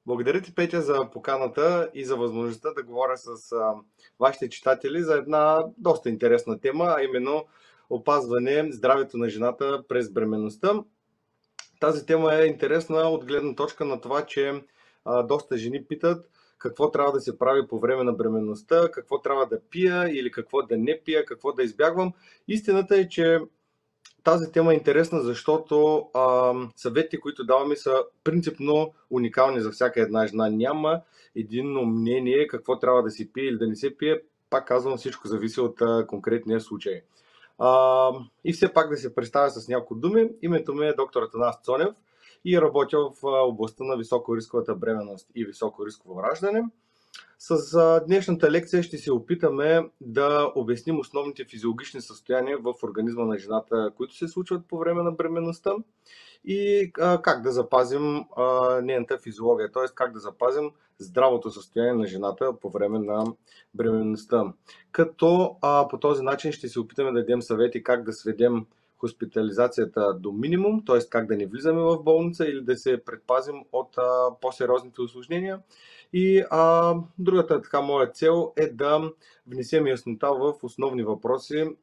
Благодаря ти, Петя, за поканата и за възможността да говоря с вашите читатели за една доста интересна тема, а именно опазване здравето на жената през бременността. Тази тема е интересна от гледна точка на това, че доста жени питат какво трябва да се прави по време на бременността, какво трябва да пия или какво да не пия, какво да избягвам. Истината е, че тази тема е интересна, защото съветите, които даваме, са принципно уникални за всяка една жена. Няма единно мнение какво трябва да се пие или да не се пие. Пак казвам, всичко зависи от конкретния случай. И все пак да се представя с няколко думи. Името ми е доктор Атанас Цонев и работя в областта на високорисковата бременност и високорисково раждане. С днешната лекция ще се опитаме да обясним основните физиологични състояния в организма на жената, които се случват по време на бременността и как да запазим нейната физиология, т.е. как да запазим здравото състояние на жената по време на бременността. Като по този начин ще се опитаме да дадем съвети как да сведем хоспитализацията до минимум, т.е. как да не влизаме в болница или да се предпазим от по-сериозните усложнения. И другата така моя цел е да внесем яснота в основни въпроси,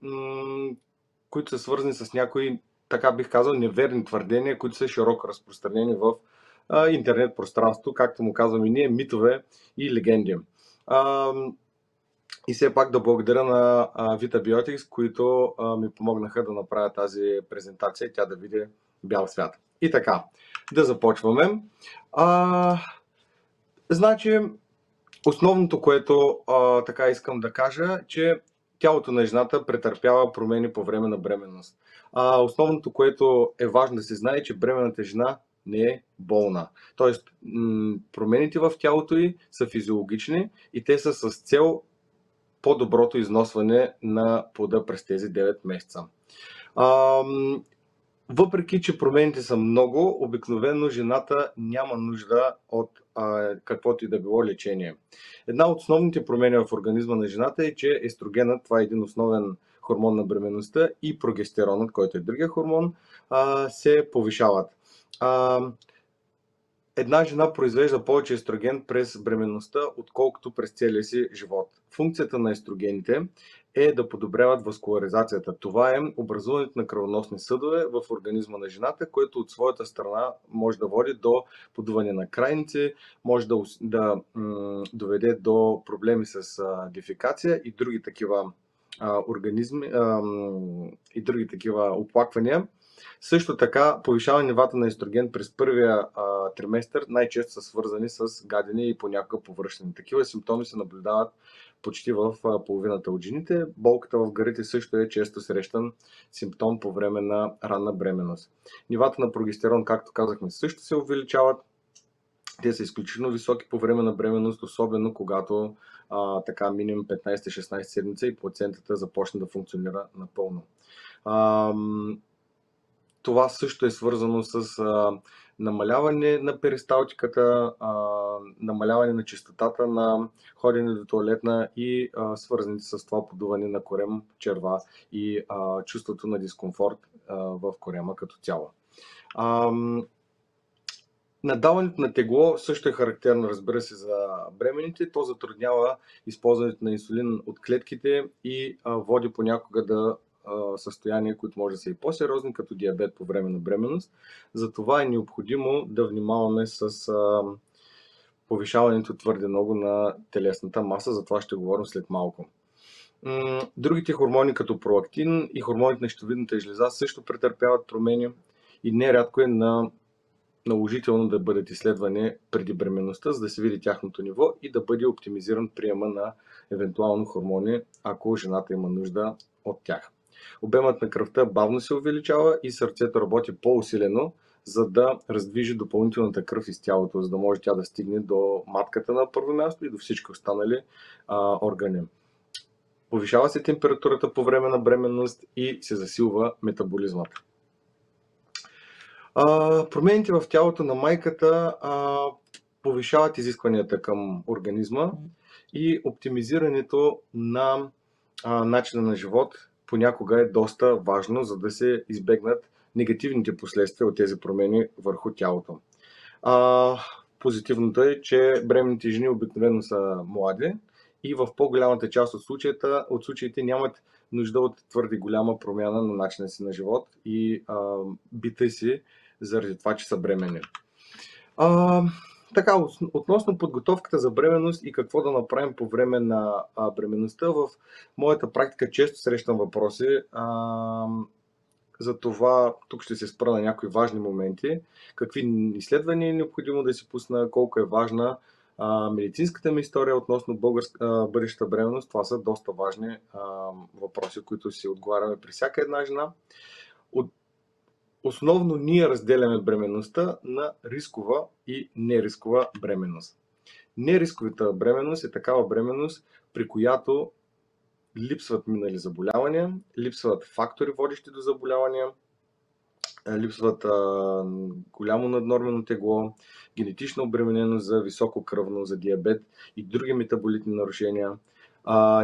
които са свързани с някои, така бих казал, неверни твърдения, които са широко разпространени в интернет пространство, както му казваме ние, митове и легенди. И все пак да благодаря на Vita Biotics, които ми помогнаха да направя тази презентация и тя да види бял свят. И така, да започваме. Значи, основното, което така искам да кажа, че тялото на жената претърпява промени по време на бременност. Основното, което е важно да се знае, че бременната жена не е болна. Тоест, промените в тялото ѝ са физиологични и те са с цел по-доброто износване на плода през тези 9 месеца. Въпреки че промените са много, обикновено жената няма нужда от каквото и да било лечение. Една от основните промени в организма на жената е, че естрогенът, това е един основен хормон на бременността, и прогестеронът, който е другия хормон, се повишават. Една жена произвежда повече естроген през бременността, отколкото през целия си живот. Функцията на естрогените е да подобряват васкуларизацията. Това е образуването на кръвоносни съдове в организма на жената, което от своята страна може да води до подуване на крайници, може да доведе до проблеми с дефекация и други такива организми и други такива оплаквания. Също така, повишаване нивата на естроген през първия триместър най-често са свързани с гадене и понякога повръщане. Такива симптоми се наблюдават почти в половината от жените. Болката в гърдите също е често срещан симптом по време на ранна бременност. Нивата на прогестерон, както казахме, също се увеличават. Те са изключително високи по време на бременност, особено когато така минимум 15-16 седмица и плацентата започне да функционира напълно. Това също е свързано с намаляване на перисталтиката, намаляване на честотата на ходене до тоалетна и свързаните с това подуване на корем, черва и чувството на дискомфорт в корема като цяло. Надаването на тегло също е характерно, разбира се, за бременните. То затруднява използването на инсулин от клетките и води понякога до състояния, които може да са и по-сериозни, като диабет по време на бременност. Затова е необходимо да внимаваме с повишаването твърде много на телесната маса, за това ще говорим след малко. Другите хормони, като пролактин и хормоните на щитовидната жлеза, също претърпяват промени и нерядко е наложително да бъдат изследвани преди бременността, за да се види тяхното ниво и да бъде оптимизиран приема на евентуално хормони, ако жената има нужда от тях. Обемът на кръвта бавно се увеличава и сърцето работи по-усилено, за да раздвижи допълнителната кръв из тялото, за да може тя да стигне до матката на първо място и до всички останали органи. Повишава се температурата по време на бременност и се засилва метаболизмът. Промените в тялото на майката повишават изискванията към организма и оптимизирането на начина на живот понякога е доста важно, за да се избегнат негативните последствия от тези промени върху тялото. Позитивното е, че бременните жени обикновено са млади и в по-голямата част от случаите нямат нужда от твърде голяма промяна на начина си на живот и бита си заради това, че са бременни. Така, относно подготовката за бременност и какво да направим по време на бременността, в моята практика често срещам въпроси. За това тук ще се спра на някои важни моменти. Какви изследвания е необходимо да си пусна, колко е важна медицинската ми история относно бъдещата бременност. Това са доста важни въпроси, които си отговаряме при всяка една жена. Основно ние разделяме бременността на рискова и нерискова бременност. Нерисковата бременност е такава бременност, при която липсват минали заболявания, липсват фактори, водещи до заболявания, липсват голямо наднормено тегло, генетична обремененост за високо кръвно, за диабет и други метаболитни нарушения.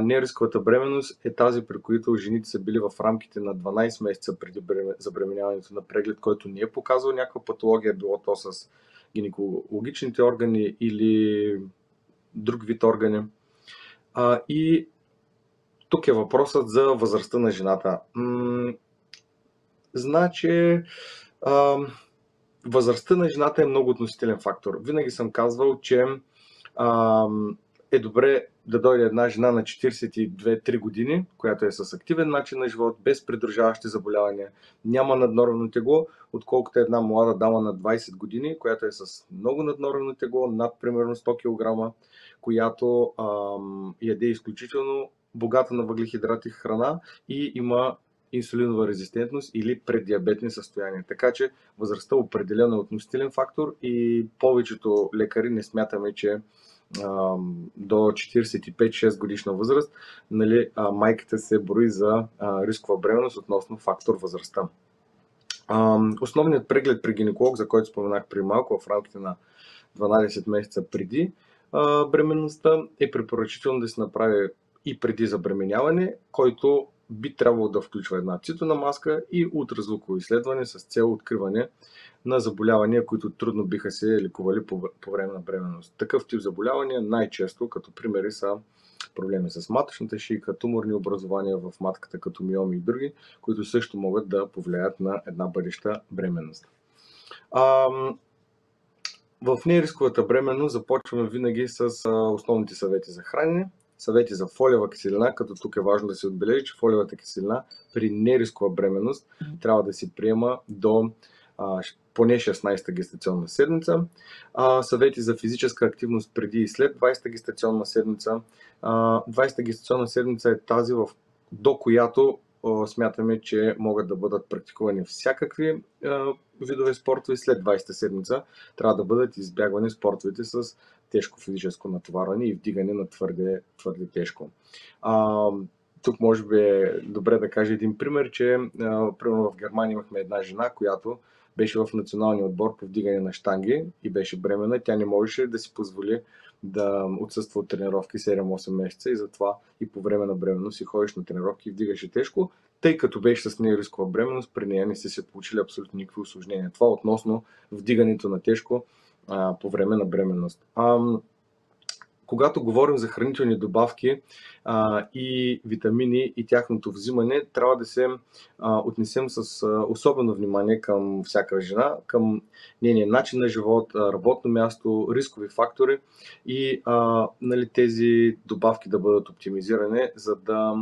Нерисковата бременност е тази, при която жените са били в рамките на 12 месеца преди забременяването на преглед, който не е показал някаква патология, било то с гинекологичните органи или друг вид органи. И тук е въпросът за възрастта на жената. Значи, възрастта на жената е много относителен фактор. Винаги съм казвал, че е добре да дойде една жена на 42-3 години, която е с активен начин на живот, без придружаващи заболявания, няма наднормено тегло, отколкото една млада дама на 20 години, която е с много наднормено тегло, над примерно 100 кг, която яде изключително богата на въглехидрати храна и има инсулинова резистентност или преддиабетни състояния. Така че възрастта определено е относителен фактор и повечето лекари не смятаме, че до 45-6 годишна възраст майката се брои за рискова бременност относно фактор възрастта. Основният преглед при гинеколог, за който споменах преди малко, в рамките на 12 месеца преди бременността, е препоръчително да се направи и преди забременяване, който би трябвало да включва една цитона маска и ултразвуково изследване с цел откриване на заболявания, които трудно биха се лекували по време на бременност. Такъв тип заболявания най-често, като примери, са проблеми с маточната шийка, туморни образования в матката, като миоми и други, които също могат да повлияят на една бъдеща бременност. В нерисковата бременност започваме винаги с основните съвети за хранене, съвети за фолиева киселина, като тук е важно да се отбележи, че фолиевата киселина при нерискова бременност трябва да се приема до поне 16-та гестационна седмица. Съвети за физическа активност преди и след 20-та гестационна седмица. 20-та гестационна седмица е тази, до която смятаме, че могат да бъдат практикувани всякакви видове спортове. След 20-та седмица трябва да бъдат избягвани спортовете с тежко физическо натоварване и вдигане на твърде тежко. Тук може би е добре да кажа един пример, че примерно в Германия имахме една жена, която беше в националния отбор по вдигане на щанги и беше бременна. Тя не можеше да си позволи да отсъства от тренировки 7-8 месеца и затова и по време на бременност си ходиш на тренировки и вдигаше тежко, тъй като беше с нерискова бременност, при нея не са се получили абсолютно никакви усложнения. Това относно вдигането на тежко по време на бременност. Когато говорим за хранителни добавки и витамини и тяхното взимане, трябва да се отнесем с особено внимание към всяка жена, към нейния начин на живот, работно място, рискови фактори и тези добавки да бъдат оптимизирани, за да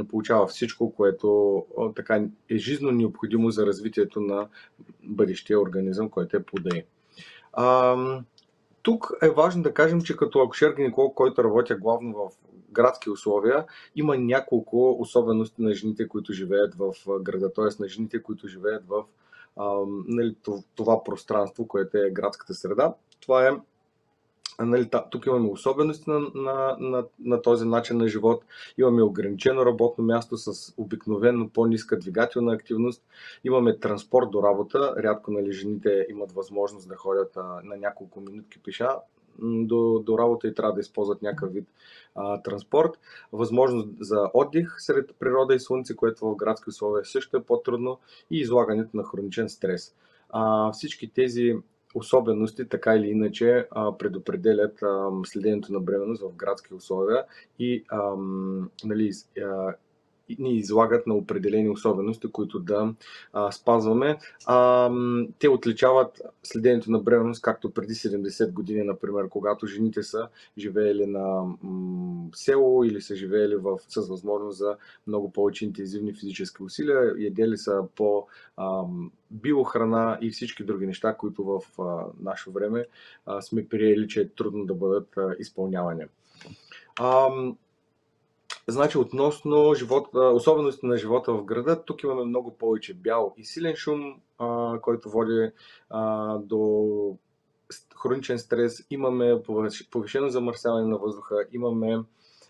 получава всичко, което така е жизненно необходимо за развитието на бъдещия организъм, който е плода ѝ. Тук е важно да кажем, че като акушер-гинеколог, който работя главно в градски условия, има няколко особености на жените, които живеят в града, т.е. на жените, които живеят в това пространство, което е градската среда. Това е, тук имаме особености на този начин на живот, имаме ограничено работно място с обикновено по-ниска двигателна активност, имаме транспорт до работа, рядко жените имат възможност да ходят на няколко минутки пеша до работа и трябва да използват някакъв вид транспорт, възможност за отдих сред природа и слънце, което в градски условия също е по-трудно, и излагането на хроничен стрес. Всички тези особености така или иначе предопределят следенето на бременност в градски условия и нали, ни излагат на определени особености, които да спазваме. Те отличават следенето на бременност, както преди 70 години, например, когато жените са живеели на село или са живеели с възможност за много повече интензивни физически усилия, ядели са по биохрана и всички други неща, които в наше време сме приели, че е трудно да бъдат изпълнявани. Значи, относно особености на живота в града, тук имаме много повече бял и силен шум, който води до хроничен стрес, имаме повишено замърсяване на въздуха, имаме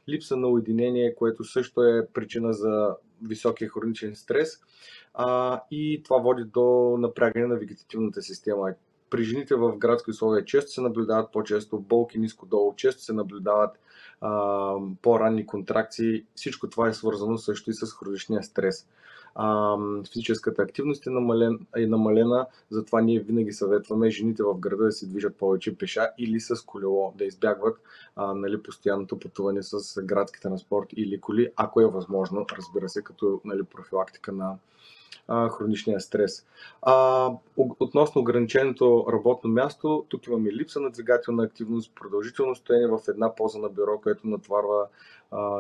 липса на уединение, което също е причина за високия хроничен стрес, и това води до напрягане на вегетативната система. При жените в градски условия често се наблюдават по-често болки ниско-долу, често се наблюдават по-ранни контракции. Всичко това е свързано също и с хроничния стрес. Физическата активност е намалена, затова ние винаги съветваме жените в града да се движат повече пеша или с колело, да избягват нали, постоянното пътуване с градски транспорт или коли, ако е възможно, разбира се, като нали, профилактика на хроничния стрес. Относно ограниченото работно място, тук имаме липса на двигателна активност, продължително стоене в една поза на бюро, което натварва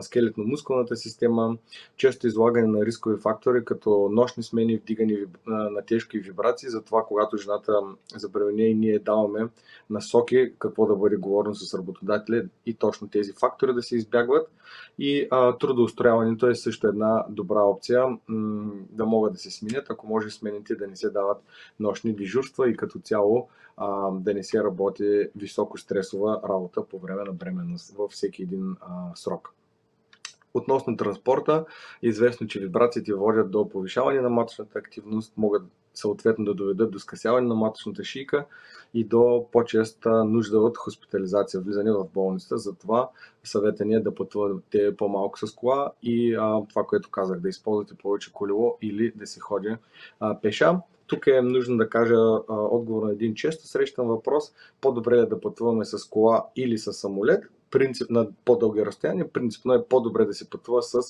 скелетно-мускулната система, често излагане на рискови фактори, като нощни смени, вдигане на тежки вибрации. Затова, когато жената забремене и ние даваме насоки какво да бъде говорено с работодателя и точно тези фактори да се избягват. И трудоустрояването е също една добра опция да могат да се сменят, ако може смените да не се дават нощни дежурства и като цяло да не се работи високо стресова работа по време на бременност във всеки един срок. Относно транспорта, е известно, че вибрациите водят до повишаване на маточната активност, могат съответно да доведат до скъсяване на маточната шийка и до по-честа нужда от хоспитализация, влизане в болницата. Затова съвета ни е да пътувате по-малко с кола и това, което казах, да използвате повече колело или да се ходи пеша. Тук е нужно да кажа отговор на един често срещан въпрос. По-добре е да пътуваме с кола или с самолет. Принцип на по-дълги разстояния, принципно е по-добре да се пътува с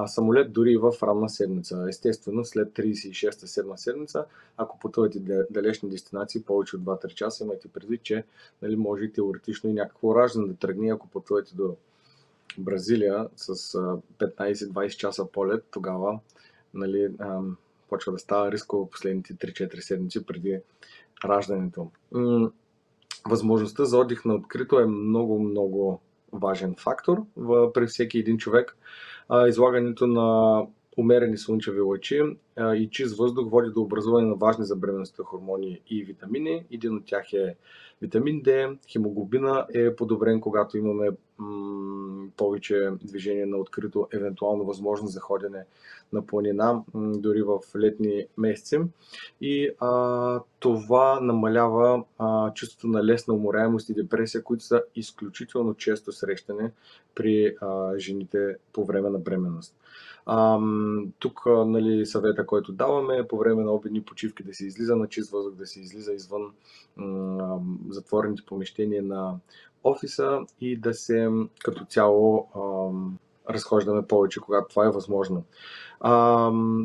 самолет дори и в ранна седмица. Естествено, след 36-7 седмица, ако пътувате далечни дестинации, повече от 2-3 часа, имайте предвид, че нали, може и теоретично и някакво раждане да тръгне, ако пътувате до Бразилия с 15-20 часа полет, тогава нали, почва да става рисково последните 3-4 седмици преди раждането. Възможността за отдих на открито е много важен фактор при всеки един човек. Излагането на умерени слънчеви лъчи и чист въздух води до образуване на важни за бременността хормони и витамини. Един от тях е витамин D. Хемоглобина е подобрен, когато имаме повече движение на открито, евентуално възможност за ходене на планина, дори в летни месеци. И това намалява чувството на лесна уморяемост и депресия, които са изключително често срещани при жените по време на бременност. Тук нали, съвета, който даваме е по време на обедни почивки да се излиза на чист въздух, да се излиза извън затворените помещения на офиса и да се като цяло разхождаме повече, когато това е възможно.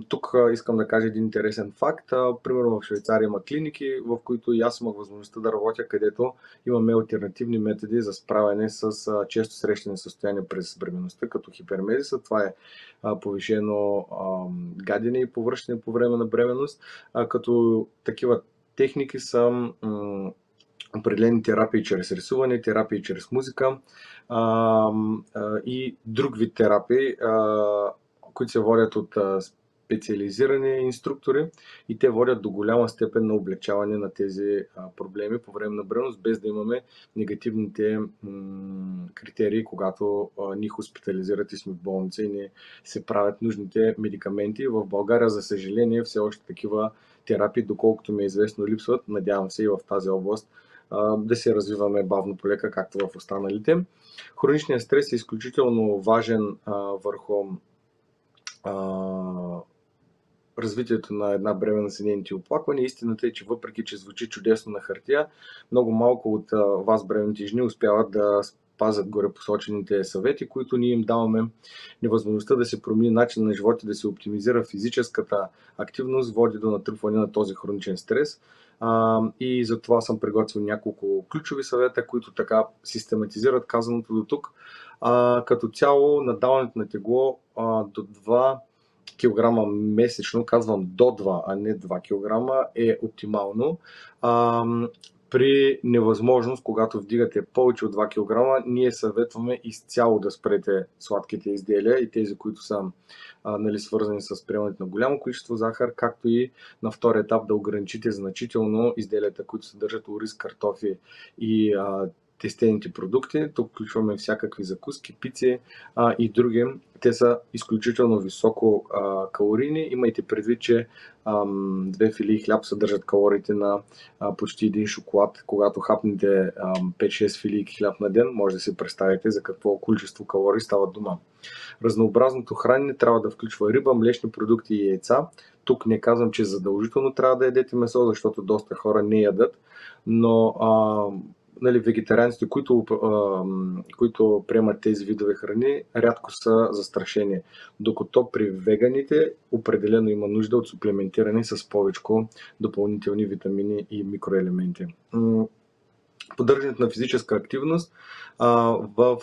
Тук искам да кажа един интересен факт. Примерно в Швейцария има клиники, в които и аз имах възможността да работя, където имаме алтернативни методи за справяне с често срещани състояния през бременността, като хипермезиса. Това е повишено гадене и повръщане по време на бременност, като такива техники са определени терапии чрез рисуване, терапии чрез музика и друг вид терапии, които се водят от специализирани инструктори и те водят до голяма степен на облегчаване на тези проблеми по време на бременност, без да имаме негативните критерии, когато ни хоспитализират и сме в болница и не се правят нужните медикаменти. В България, за съжаление, все още такива терапии, доколкото ми е известно, липсват. Надявам се и в тази област да се развиваме бавно полека, както в останалите. Хроничният стрес е изключително важен върху развитието на една бременност и нейните оплаквания. Истината е, че въпреки че звучи чудесно на хартия, много малко от вас, бременните жени, успяват да спазят горепосочените съвети, които ние им даваме. Невъзможността да се промени начин на живота, да се оптимизира физическата активност, води до натрупване на този хроничен стрес. И затова съм приготвил няколко ключови съвета, които така систематизират казаното до тук. Като цяло, надаването на тегло до 2 кг месечно, казвам до 2, а не 2 кг, е оптимално. При невъзможност, когато вдигате повече от 2 кг, ние съветваме изцяло да спрете сладките изделия и тези, които са свързани с приемането на голямо количество захар, както и на втори етап да ограничите значително изделията, които съдържат ориз, картофи и тестените продукти. Тук включваме всякакви закуски, пици и други. Те са изключително високо калорийни. Имайте предвид, че 2 филии хляб съдържат калориите на почти един шоколад. Когато хапнете 5-6 филии хляб на ден, може да си представите за какво количество калории става дума. Разнообразното хранене трябва да включва риба, млечни продукти и яйца. Тук не казвам, че задължително трябва да ядете месо, защото доста хора не ядат, но вегетарианците, които приемат тези видове храни, рядко са застрашени, докато при веганите определено има нужда от суплементиране с повече допълнителни витамини и микроелементи. Поддържането на физическа активност в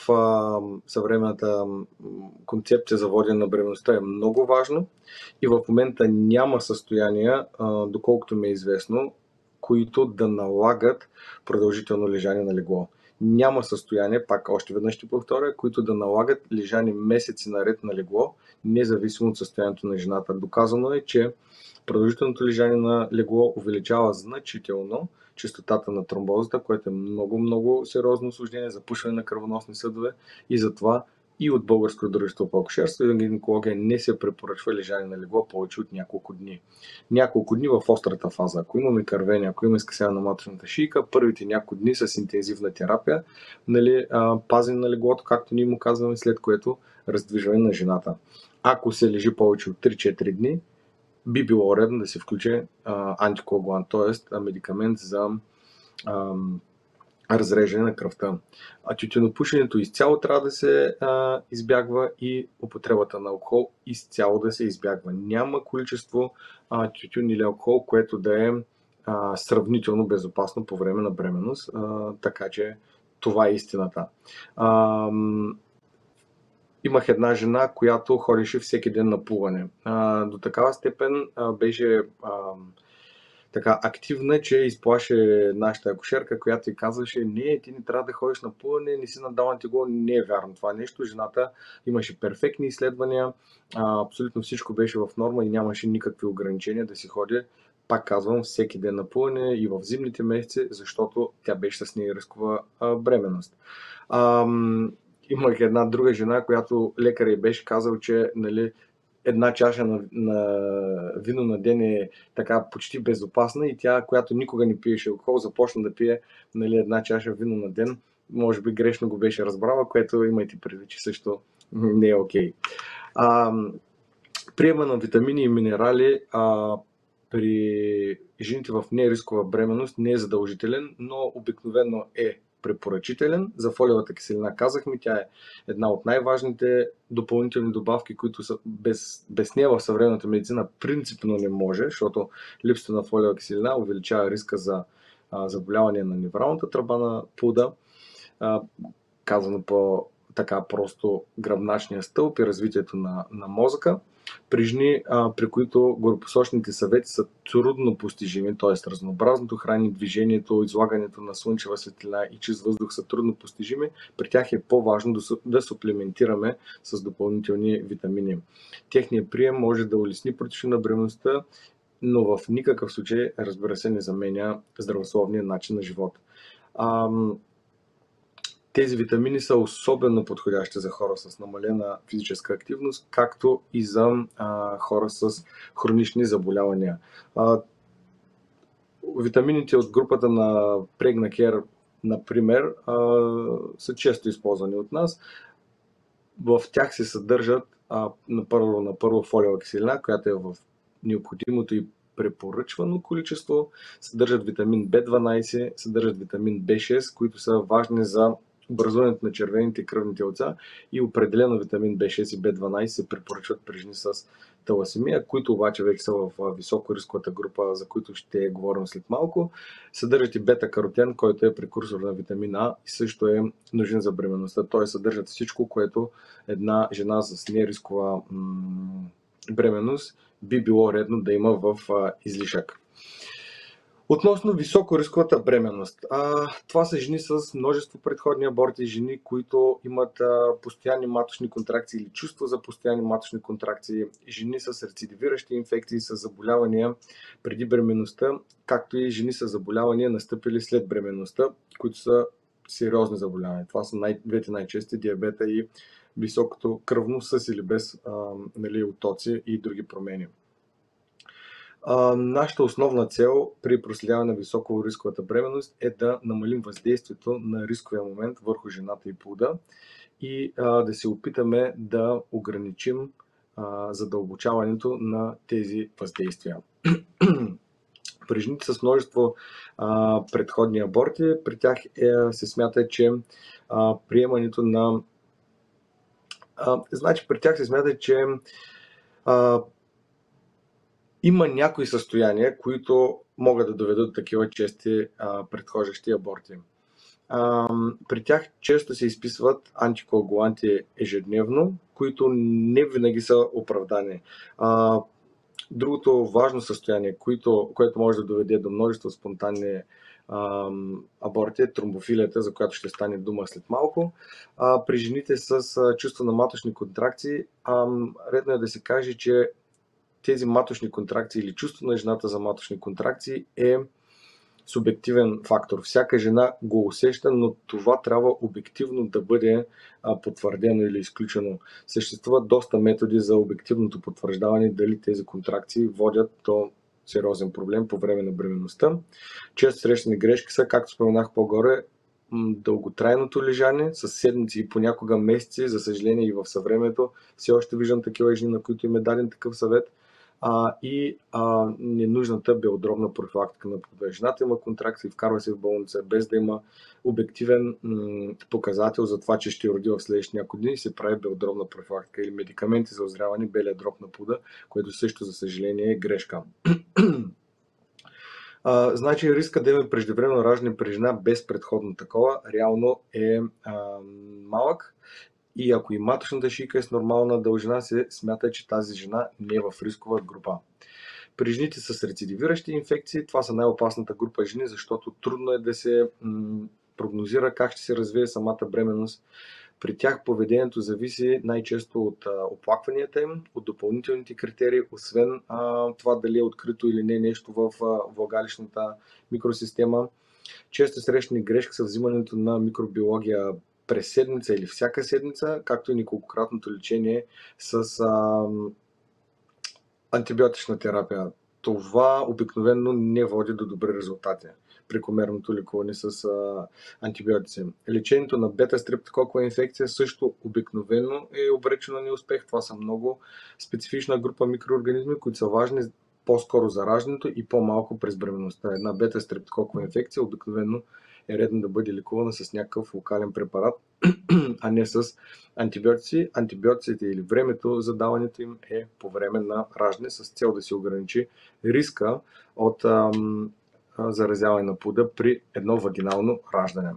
съвременната концепция за водене на бременността е много важно и в момента няма състояния, доколкото ми е известно, които да налагат продължително лежане на легло. Няма състояние, пак още веднъж ще повторя, които да налагат лежане месеци наред на легло, независимо от състоянието на жената. Доказано е, че продължителното лежане на легло увеличава значително честотата на тромбозата, което е много сериозно усложнение, запушване на кръвоносни съдове и затова и от Българското дружество по акушерство и гинекология не се препоръчва лежане на легло повече от няколко дни. Няколко дни в острата фаза. Ако имаме кървение, ако имаме скъсяване на маточната шийка, първите няколко дни с интензивна терапия, пазене на леглото, както ние му казваме, след което раздвижване на жената. Ако се лежи повече от 3-4 дни, би било редно да се включи антикоагулант, т.е. медикамент за разреждане на кръвта. Тютюнопушенето изцяло трябва да се избягва и употребата на алкохол изцяло да се избягва. Няма количество тютюн или алкохол, което да е сравнително безопасно по време на бременност, така че това е истината. Имах една жена, която ходеше всеки ден на плуване. До такава степен беше така активна, че изплаше нашата акушерка, която й казваше: не, ти не трябва да ходиш на плуване, не си надал на тегло. Не е вярно това нещо. Жената имаше перфектни изследвания, абсолютно всичко беше в норма и нямаше никакви ограничения да си ходи, пак казвам, всеки ден на плуване и в зимните месеци, защото тя беше с нерискова бременност. Имах една друга жена, която лекар й беше казал, че една чаша на вино на ден е така почти безопасна и тя, която никога не пиеше алкохол, започна да пие една чаша вино на ден. Може би грешно го беше разбрала, което имайте предвид, че също не е окей. Приема на витамини и минерали при жените в нерискова бременност не е задължителен, но обикновено е препоръчителен. За фолиевата киселина казахме, тя е една от най-важните допълнителни добавки, които са без нея в съвременната медицина принципно не може, защото липсата на фолиева киселина увеличава риска за заболяване на невралната тръба на плода, казано по така просто гръбначния стълб и развитието на мозъка. При жени, при които горепосочените съвети са трудно постижими, т.е. разнообразното хранене, движението, излагането на слънчева светлина и чист въздух са трудно постижими, при тях е по-важно да суплементираме с допълнителни витамини. Техният прием може да улесни протичане на бременността, но в никакъв случай, разбира се, не заменя здравословния начин на живот. Тези витамини са особено подходящи за хора с намалена физическа активност, както и за хора с хронични заболявания. Витамините от групата на Pregnacare, например, са често използвани от нас. В тях се съдържат на първо фолиева киселина, която е в необходимото и препоръчвано количество, съдържат витамин B12, съдържат витамин B6, които са важни за образуването на червените и кръвни телца, и определено витамин B6 и B12 се препоръчват при жени с таласемия, които обаче вече са в високорисковата група, за които ще говорим след малко. Съдържат и бета-каротен, който е прекурсор на витамин А и също е нужен за бременността. Той съдържат всичко, което една жена с нерискова бременност би било редно да има в излишък. Относно високорисковата бременност. Това са жени с множество предходни аборти, жени, които имат постоянни маточни контракции или чувство за постоянни маточни контракции, жени с рецидивиращи инфекции, с заболявания преди бременността, както и жени с заболявания настъпили след бременността, които са сериозни заболявания. Това са двете най-чести: диабета и високото кръвно с или без оттоци и други промени. Нашата основна цел при проследяване на високорисковата бременност е да намалим въздействието на рисковия момент върху жената и плода и да се опитаме да ограничим задълбочаването на тези въздействия. При жените с множество предходни аборти, при тях се смята, че приемането на... при тях се смята, че има някои състояния, които могат да доведат до такива чести предхождащи аборти. При тях често се изписват антикоагуланти ежедневно, които не винаги са оправдани. Другото важно състояние, което може да доведе до множество спонтанни аборти, е тромбофилията, за която ще стане дума след малко. При жените с чувство на маточни контракции, редно е да се каже, че тези маточни контракции или чувство на жената за маточни контракции е субективен фактор. Всяка жена го усеща, но това трябва обективно да бъде потвърдено или изключено. Съществуват доста методи за обективното потвърждаване дали тези контракции водят до сериозен проблем по време на бременността. Често срещани грешки са, както споменах по-горе, дълготрайното лежане с седмици и понякога месеци. За съжаление и в съвремето все още виждам такива жени, на които им е даден такъв съвет. И ненужната белодробна профилактика на плода. Жената има контракции, вкарва се в болница, без да има обективен показател за това, че ще роди в следващите няколко дни, и се прави белодробна профилактика или медикаменти за оздравяване белия дроб на плода, което също, за съжаление, е грешка. Значи риска да има преждевременно раждане при жена без предходно такова реално е малък. И ако и маточната шийка е с нормална дължина, се смята, че тази жена не е в рискова група. При жените с рецидивиращи инфекции, това са най-опасната група жени, защото трудно е да се прогнозира как ще се развие самата бременност. При тях поведението зависи най-често от оплакванията им, от допълнителните критерии, освен това дали е открито или не нещо в влагалищната микросистема. Често срещани грешки са взимането на микробиология през седмица или всяка седмица, както и неколкократното лечение с антибиотична терапия. Това обикновено не води до добри резултати. Прекомерното лекуване с антибиотици. Лечението на бета-стрептококова инфекция също обикновено е обречено на неуспех. Това са много специфична група микроорганизми, които са важни по-скоро за раждането и по-малко през бременността. Една бета-стрептококова инфекция обикновено е редно да бъде лекувана с някакъв локален препарат, а не с антибиотици. Антибиотиците или времето за даването им е по време на раждане, с цел да се ограничи риска от заразяване на плода при едно вагинално раждане.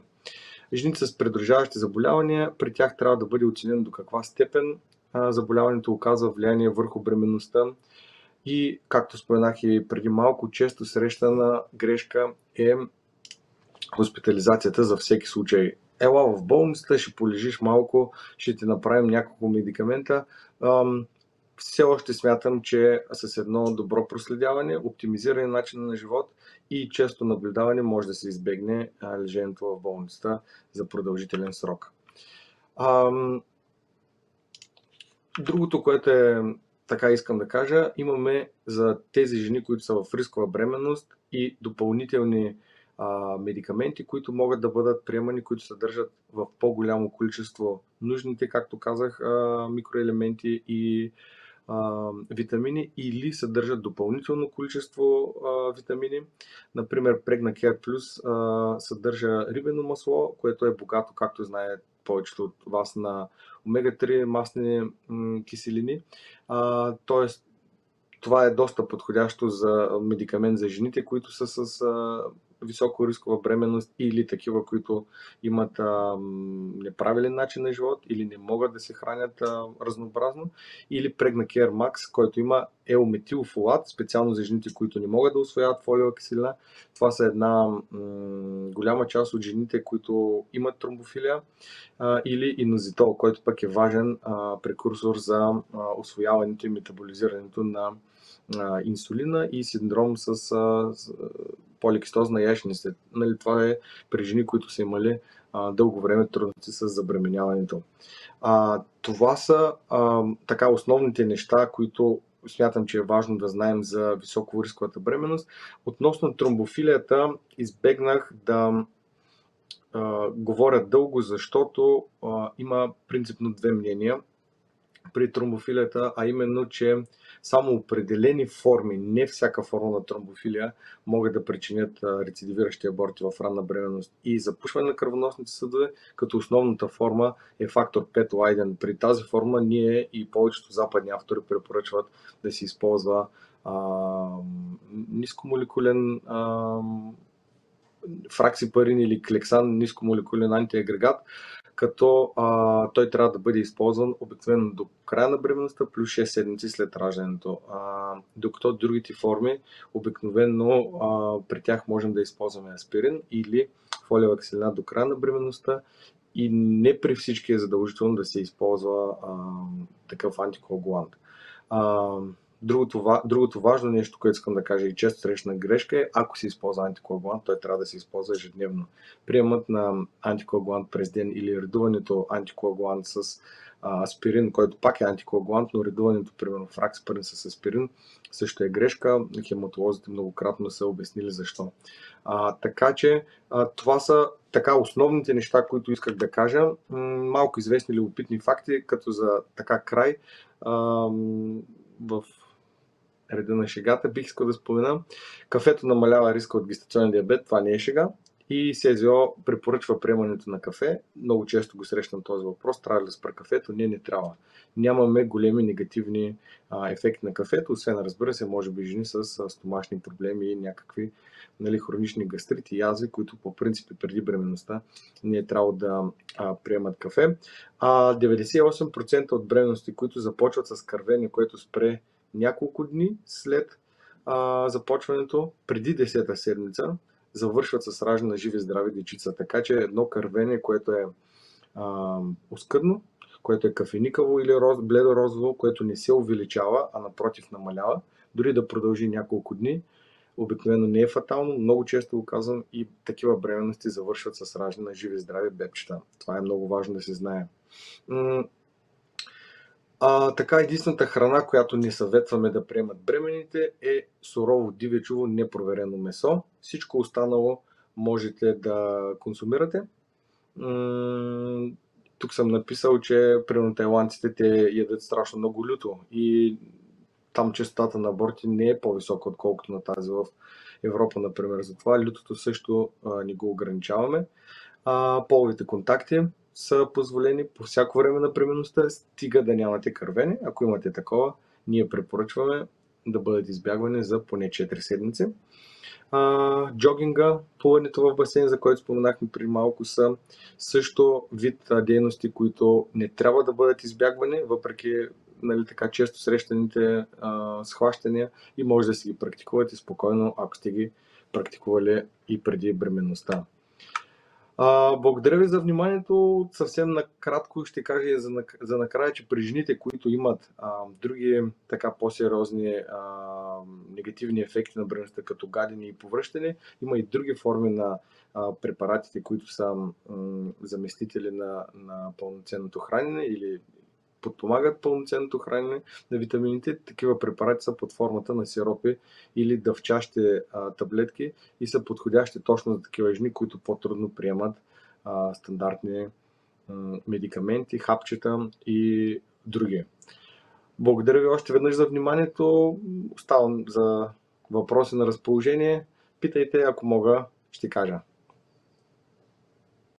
Жените с придружаващи заболявания, при тях трябва да бъде оценено до каква степен заболяването оказва влияние върху бременността. И, както споменах и преди малко, често срещана грешка е хоспитализацията за всеки случай. Ела в болницата, ще полежиш малко, ще ти направим няколко медикамента. Все още смятам, че с едно добро проследяване, оптимизиране начин на живот и често наблюдаване може да се избегне лежението в болницата за продължителен срок. Другото, което така искам да кажа, имаме за тези жени, които са в рискова бременност, и допълнителни медикаменти, които могат да бъдат приемани, които съдържат в по-голямо количество нужните, както казах, микроелементи и витамини или съдържат допълнително количество витамини. Например, Pregna Care Plus съдържа рибено масло, което е богато, както знаят повечето от вас, на омега-3 масни киселини. Тоест, това е доста подходящо за медикамент за жените, които са с високо рискова бременност или такива, които имат неправилен начин на живот или не могат да се хранят разнообразно. Или Pregna Care Max, който има елметилфолат, специално за жените, които не могат да усвояват фолиева киселина. Това са една голяма част от жените, които имат тромбофилия, или инозитол, който пък е важен прекурсор за усвояването и метаболизирането на инсулина и синдром с поликистозна яйченица. Нали, това е при жени, които са имали дълго време трудности с забременяването. Това са така основните неща, които смятам, че е важно да знаем за високорисковата бременност. Относно тромбофилията, избегнах да говоря дълго, защото има принципно две мнения при тромбофилията, а именно, че само определени форми, не всяка форма на тромбофилия, могат да причинят рецидивиращи аборти в ранна бременност и запушване на кръвоносните съдове, като основната форма е фактор 5 Лайден. При тази форма ние и повечето западни автори препоръчват да се използва нискомолекулен фраксипарин или клексан, нискомолекулен антиагрегат, като той трябва да бъде използван обикновено до края на бременността плюс 6 седмици след раждането. Докато другите форми, обикновено при тях можем да използваме аспирин или фолиева киселина до края на бременността и не при всички е задължително да се използва такъв антикоагулант. Другото важно нещо, което искам да кажа и често срещана грешка е, ако се използва антикоагулант, той трябва да се използва ежедневно. Приемът на антикоагулант през ден или редуването антикоагулант с аспирин, който пак е антикоагулант, но редуването, примерно фраксипарин с аспирин, също е грешка. Хематолозите многократно са обяснили защо. Така че това са така основните неща, които исках да кажа. Малко известни любопитни факти, като за така край. В реда на шегата бих искал да спомена, кафето намалява риска от гестационен диабет, това не е шега, и СЗО препоръчва приемането на кафе. Много често го срещам този въпрос, трябва ли да спра кафето? Не трябва. Нямаме големи негативни ефекти на кафето, освен, разбира се, може би жени с стомашни проблеми и някакви хронични гастрити, язви, които по принцип преди бременността не е трябвало да приемат кафе. 98% от бременности, които започват с кървене, което спре няколко дни след започването, преди 10-та седмица, завършват с раждане на живи здрави дечица. Така че едно кървене, което е оскъдно, което е кафеникаво или бледо-розово, което не се увеличава, а напротив намалява, дори да продължи няколко дни, обикновено не е фатално, много често го казвам, и такива бременности завършват с раждане на живи здрави бебчета. Това е много важно да се знае. Така, единствената храна, която не съветваме да приемат бременните, е сурово дивечово непроверено месо. Всичко останало можете да консумирате. Тук съм написал, че примерно тайландците те ядат страшно много люто и там честотата на аборти не е по-висока, отколкото на тази в Европа, например. Затова лютото също не го ограничаваме. Половите контакти са позволени по всяко време на бременността, стига да нямате кървене. Ако имате такова, ние препоръчваме да бъдат избягвани за поне 4 седмици. Джогинга, плуването в басейн, за който споменахме преди малко, са също вид дейности, които не трябва да бъдат избягвани, въпреки така често срещаните схващания, и може да си ги практикувате спокойно, ако сте ги практикували и преди бременността. Благодаря ви за вниманието. Съвсем накратко ще кажа за накрая, че при жените, които имат други така по-сериозни негативни ефекти на бременността, като гадене и повръщане, има и други форми на препаратите, които са заместители на пълноценното хранене или подпомагат пълноценното хранене на витамините. Такива препарати са под формата на сиропи или дъвчащи таблетки и са подходящи точно за такива жени, които по-трудно приемат стандартни медикаменти, хапчета и други. Благодаря ви още веднъж за вниманието. Оставам за въпроси на разположение. Питайте, ако мога, ще кажа.